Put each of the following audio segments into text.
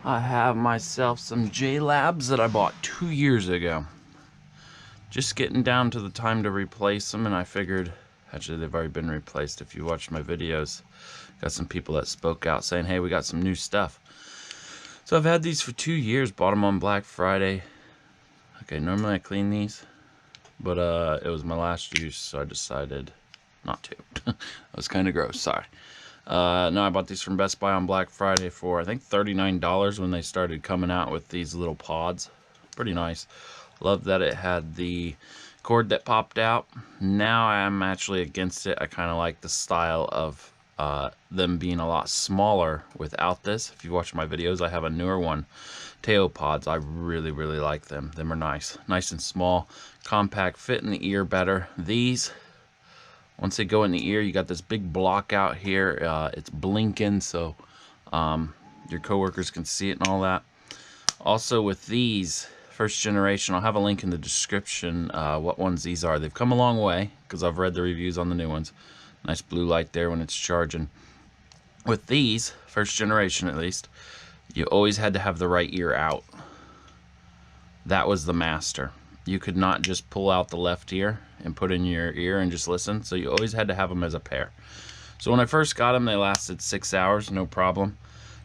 I have myself some jlabs that I bought 2 years ago. Just getting down to the time to replace them, and I figured, actually they've already been replaced if you watched my videos. Got some people that spoke out saying, hey, we got some new stuff. So I've had these for 2 years, bought them on Black Friday. Okay, normally I clean these, but it was my last use, so I decided not to. That was kind of gross, sorry. No, I bought these from Best Buy on Black Friday for, I think, $39 when they started coming out with these little pods. Pretty nice. Love that it had the cord that popped out. Now I'm actually against it. I kind of like the style of them being a lot smaller without this. If you watch my videos, I have a newer one, Teo pods. I really like them. Them are nice. Nice and small, compact, fit in the ear better. These, once they go in the ear, you got this big block out here. It's blinking so your coworkers can see it and all that. Also with these, first generation, I'll have a link in the description what ones these are. They've come a long way because I've read the reviews on the new ones. Nice blue light there when it's charging. With these, first generation at least, you always had to have the right ear out. That was the master. You could not just pull out the left ear and put in your ear and just listen. So you always had to have them as a pair. So when I first got them, they lasted 6 hours, no problem.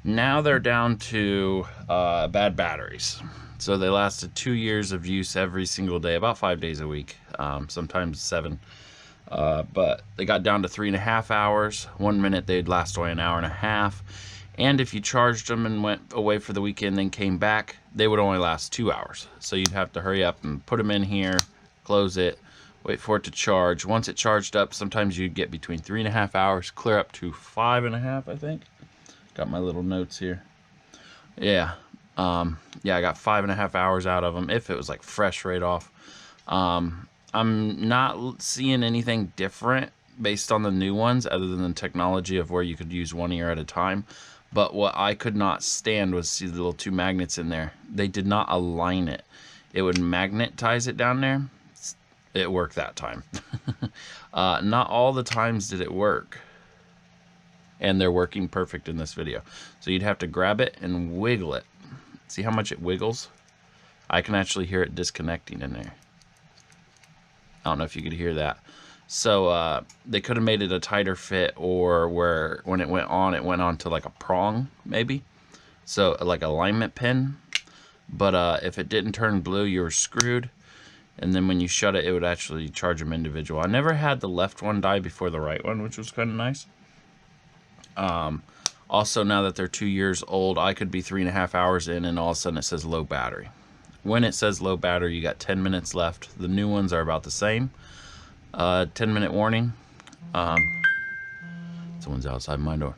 Now they're down to bad batteries. So they lasted 2 years of use every single day, about 5 days a week, sometimes 7. But they got down to 3.5 hours. 1 minute they'd last away an hour and a half. And if you charged them and went away for the weekend and came back, they would only last 2 hours. So you'd have to hurry up and put them in here, close it, wait for it to charge. Once it charged up, sometimes you'd get between 3.5 hours, clear up to 5.5, I think. Got my little notes here. Yeah, I got 5.5 hours out of them if it was like fresh right off. I'm not seeing anything different based on the new ones other than the technology of where you could use one ear at a time. But what I could not stand was see the little 2 magnets in there. They did not align it. It would magnetize it down there. It worked that time. Not all the times did it work. And they're working perfect in this video. So you'd have to grab it and wiggle it. See how much it wiggles? I can actually hear it disconnecting in there. I don't know if you could hear that. So they could have made it a tighter fit, or where when it went on to like a prong maybe. So like alignment pin. But if it didn't turn blue, you were screwed. And then when you shut it, it would actually charge them individual. I never had the left one die before the right one, which was kind of nice. Also, now that they're 2 years old, I could be 3.5 hours in and all of a sudden it says low battery. When it says low battery, you got 10 minutes left. The new ones are about the same. 10-minute warning. Someone's outside my door.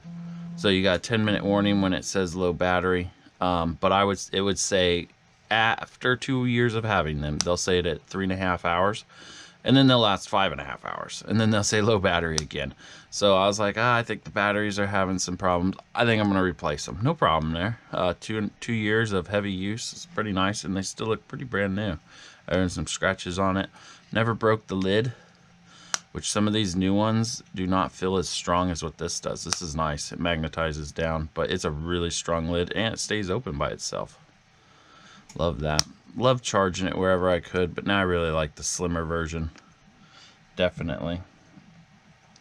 So you got a 10-minute warning when it says low battery. But it would say after 2 years of having them, they'll say it at 3.5 hours. And then they'll last 5.5 hours. And then they'll say low battery again. So I was like, I think the batteries are having some problems. I think I'm going to replace them. No problem there. 2 years of heavy use. It's pretty nice. And they still look pretty brand new. There's some scratches on it. Never broke the lid, which some of these new ones do not feel as strong as what this does. This is nice. It magnetizes down. But it's a really strong lid. And it stays open by itself. Love that. Love charging it wherever I could, but now I really like the slimmer version. Definitely.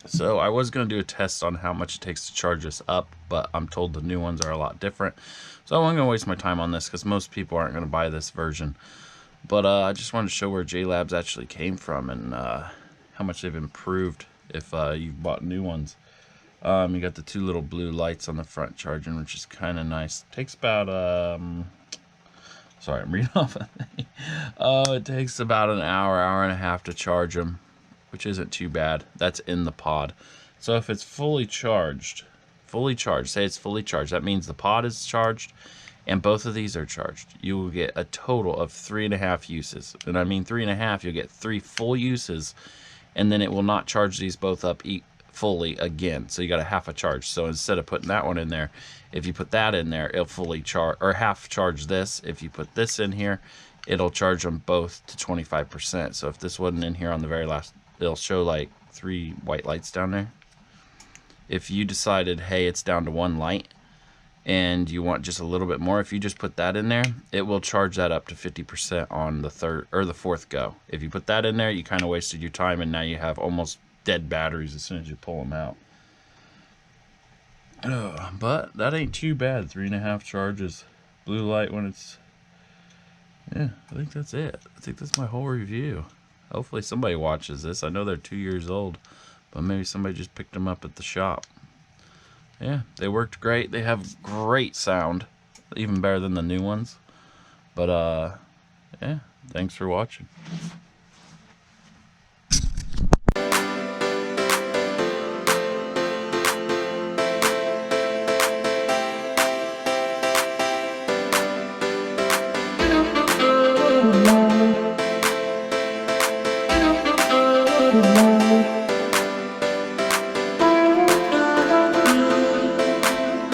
So I was going to do a test on how much it takes to charge this up, but I'm told the new ones are a lot different. So I wasn't going to waste my time on this because most people aren't going to buy this version. But I just wanted to show where jlabs actually came from and how much they've improved if you've bought new ones. You got the 2 little blue lights on the front charging, which is kind of nice. Takes about sorry, I'm reading off a thing. It takes about an hour and a half to charge them, which isn't too bad. That's in the pod. So if it's fully charged, say it's fully charged, that means the pod is charged and both of these are charged. You will get a total of 3.5 uses. And I mean 3.5, you'll get 3 full uses, and then it will not charge these both up fully again. So you got a half a charge. So instead of putting that one in there, if you put that in there, it'll fully charge, or half charge this. If you put this in here, it'll charge them both to 25%. So if this wasn't in here on the very last, it'll show like 3 white lights down there. If you decided, hey, it's down to 1 light, and you want just a little bit more, if you just put that in there, it will charge that up to 50% on the third or the fourth go. If you put that in there, you kind of wasted your time, and now you have almost dead batteries as soon as you pull them out. But that ain't too bad. 3.5 charges. Blue light when it's... Yeah, I think that's it. I think that's my whole review. Hopefully somebody watches this. I know they're 2 years old, but maybe somebody just picked them up at the shop. Yeah, they worked great. They have great sound, even better than the new ones. But yeah, thanks for watching. Good